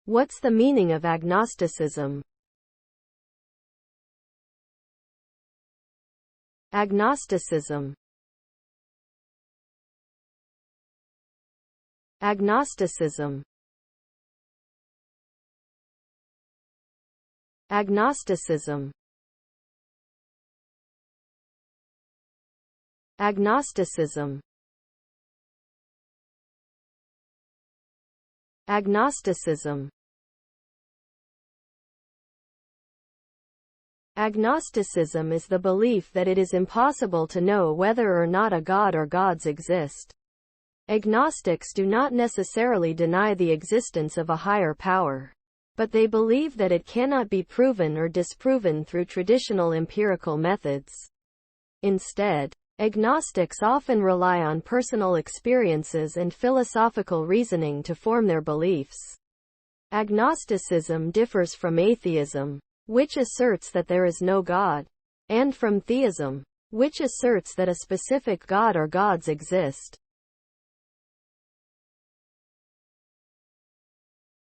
What's the meaning of agnosticism? Agnosticism. Agnosticism. Agnosticism. Agnosticism. Agnosticism. Agnosticism is the belief that it is impossible to know whether or not a god or gods exist. Agnostics do not necessarily deny the existence of a higher power, but they believe that it cannot be proven or disproven through traditional empirical methods. Instead, agnostics often rely on personal experiences and philosophical reasoning to form their beliefs. Agnosticism differs from atheism, which asserts that there is no God, and from theism, which asserts that a specific god or gods exist.